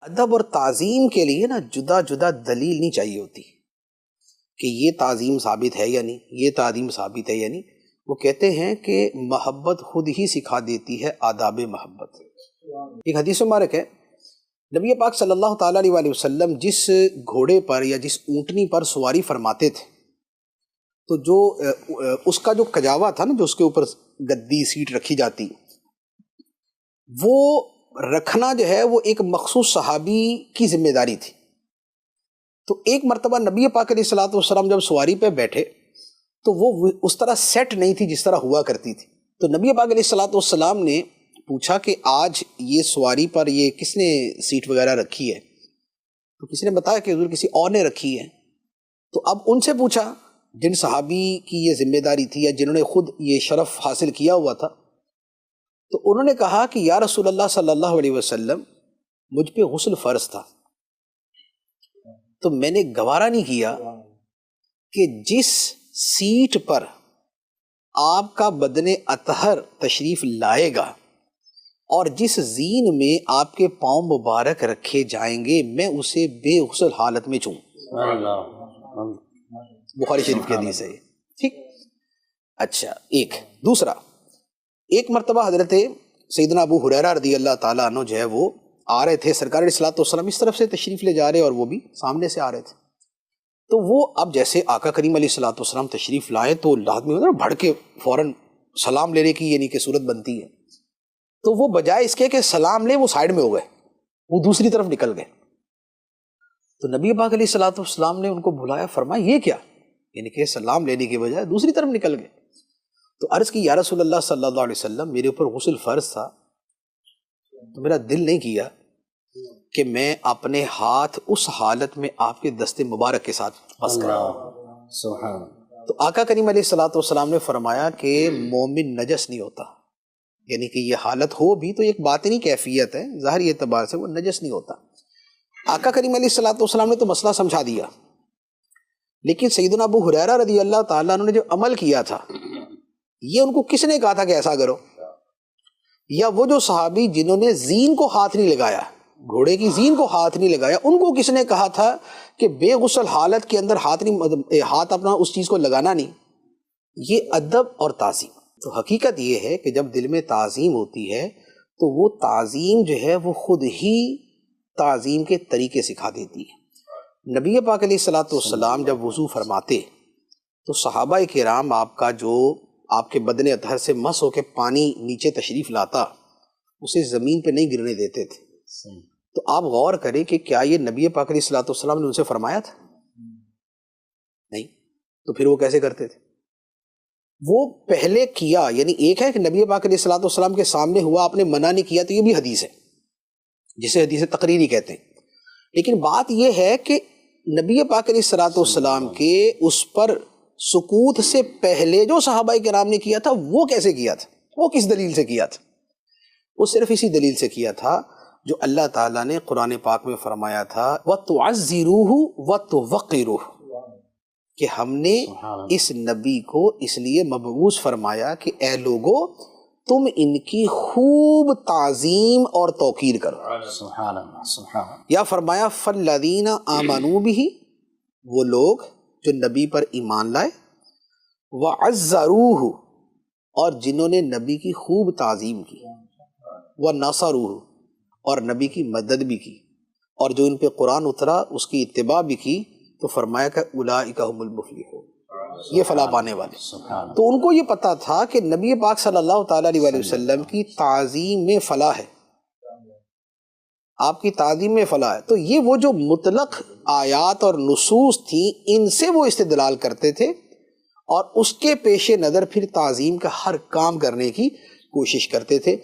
ادب اور تعظیم کے لیے نا جدا جدا دلیل نہیں چاہیے ہوتی کہ یہ تعظیم ثابت ہے یا نہیں، یہ تعظیم ثابت ہے یا نہیں۔ وہ کہتے ہیں کہ محبت خود ہی سکھا دیتی ہے آداب محبت۔ ایک حدیث مبارک ہے، نبی پاک صلی اللہ تعالیٰ علیہ وسلم جس گھوڑے پر یا جس اونٹنی پر سواری فرماتے تھے تو جو اس کا جو کجاوا تھا نا، جو اس کے اوپر گدی سیٹ رکھی جاتی، وہ رکھنا جو ہے وہ ایک مخصوص صحابی کی ذمہ داری تھی۔ تو ایک مرتبہ نبی پاک علیہ الصلوۃ والسلام جب سواری پہ بیٹھے تو وہ اس طرح سیٹ نہیں تھی جس طرح ہوا کرتی تھی۔ تو نبی پاک علیہ الصلوۃ والسلام نے پوچھا کہ آج یہ سواری پر یہ کس نے سیٹ وغیرہ رکھی ہے؟ تو کسی نے بتایا کہ حضور کسی اور نے رکھی ہے۔ تو اب ان سے پوچھا جن صحابی کی یہ ذمہ داری تھی یا جنہوں نے خود یہ شرف حاصل کیا ہوا تھا، تو انہوں نے کہا کہ یا رسول اللہ صلی اللہ علیہ وسلم مجھ پہ غسل فرض تھا، تو میں نے گوارا نہیں کیا کہ جس سیٹ پر آپ کا بدن اطہر تشریف لائے گا اور جس زین میں آپ کے پاؤں مبارک رکھے جائیں گے میں اسے بے غسل حالت میں چھوں۔ بخاری شریف کی حدیث ہے یہ، ٹھیک۔ اچھا، ایک دوسرا، ایک مرتبہ حضرت سیدنا ابو ہریرہ رضی اللہ تعالیٰ عنہ جو ہے وہ آ رہے تھے، سرکار علیہ الصلوۃ والسلام اس طرف سے تشریف لے جا رہے اور وہ بھی سامنے سے آ رہے تھے۔ تو وہ اب جیسے آقا کریم علیہ الصلوۃ والسلام تشریف لائے تو آدمی بڑھ کے فوراً سلام لینے کی یعنی کہ صورت بنتی ہے، تو وہ بجائے اس کے کہ سلام لیں وہ سائیڈ میں ہو گئے، وہ دوسری طرف نکل گئے۔ تو نبی پاک علیہ الصلوۃ والسلام نے ان کو بلایا، فرمایا یہ کیا؟ یعنی کہ سلام لینے کے بجائے دوسری طرف نکل گئے۔ تو عرض کی یا رسول اللہ صلی اللہ علیہ وسلم میرے اوپر غسل فرض تھا، تو میرا دل نہیں کیا کہ میں اپنے ہاتھ اس حالت میں آپ کے دست مبارک کے ساتھ بس کروں۔ تو آقا کریم علیہ الصلوۃ والسلام نے فرمایا کہ مومن نجس نہیں ہوتا، یعنی کہ یہ حالت ہو بھی تو ایک باطنی کیفیت ہے، ظاہری اعتبار سے وہ نجس نہیں ہوتا۔ آقا کریم علیہ الصلوۃ والسلام نے تو مسئلہ سمجھا دیا، لیکن سیدنا ابو ہریرہ رضی اللہ تعالیٰ عنہ نے جو عمل کیا تھا یہ ان کو کس نے کہا تھا کہ ایسا کرو؟ یا وہ جو صحابی جنہوں نے زین کو ہاتھ نہیں لگایا، گھوڑے کی زین کو ہاتھ نہیں لگایا، ان کو کس نے کہا تھا کہ بے غسل حالت کے اندر ہاتھ اپنا اس چیز کو لگانا نہیں؟ یہ ادب اور تعظیم۔ تو حقیقت یہ ہے کہ جب دل میں تعظیم ہوتی ہے تو وہ تعظیم جو ہے وہ خود ہی تعظیم کے طریقے سکھا دیتی ہے۔ نبی پاک علیہ الصلوۃ والسلام جب وضو فرماتے تو صحابہ کرام آپ کا جو آپ کے بدن اطہر سے مس ہو کے پانی نیچے تشریف لاتا اسے زمین پہ نہیں گرنے دیتے تھے۔ تو آپ غور کریں کہ کیا یہ نبی پاک علیہ الصلوۃ والسلام نے ان سے فرمایا تھا؟ نہیں، تو پھر وہ کیسے کرتے تھے؟ وہ پہلے کیا، یعنی ایک ہے کہ نبی پاک علیہ الصلوۃ والسلام کے سامنے ہوا، آپ نے منع نہیں کیا، تو یہ بھی حدیث ہے جسے حدیث تقریری کہتے ہیں۔ لیکن بات یہ ہے کہ نبی پاک علیہ الصلوۃ والسلام کے اس پر سکوت سے پہلے جو صحابہ کرام نے کیا تھا وہ کیسے کیا تھا، وہ کس دلیل سے کیا تھا؟ وہ صرف اسی دلیل سے کیا تھا جو اللہ تعالیٰ نے قرآن پاک میں فرمایا تھا وَتُعَزِّرُوهُ وَتُوَقِّرُوهُ، کہ ہم نے اس نبی کو اس لیے مبعوث فرمایا کہ اے لوگو تم ان کی خوب تعظیم اور توقیر کرو۔ سبحان اللہ، سبحان اللہ۔ یا فرمایا فَالَّذِينَ آمَنُوا بِهِ، وہ لوگ جو نبی پر ایمان لائے، وَعَزَّرُوهُ، اور جنہوں نے نبی کی خوب تعظیم کی، وَنَصَرُوهُ، اور نبی کی مدد بھی کی، اور جو ان پہ قرآن اترا اس کی اتباع بھی کی، تو فرمایا کہ اولئک هم المفلحون، یہ فلاح پانے والے۔ تو ان کو یہ پتا تھا کہ نبی پاک صلی اللہ تعالیٰ علیہ وسلم کی تعظیم میں فلاح ہے، آپ کی تعظیم میں فلاح ہے۔ تو یہ وہ جو مطلق آیات اور نصوص تھیں ان سے وہ استدلال کرتے تھے اور اس کے پیش نظر پھر تعظیم کا ہر کام کرنے کی کوشش کرتے تھے۔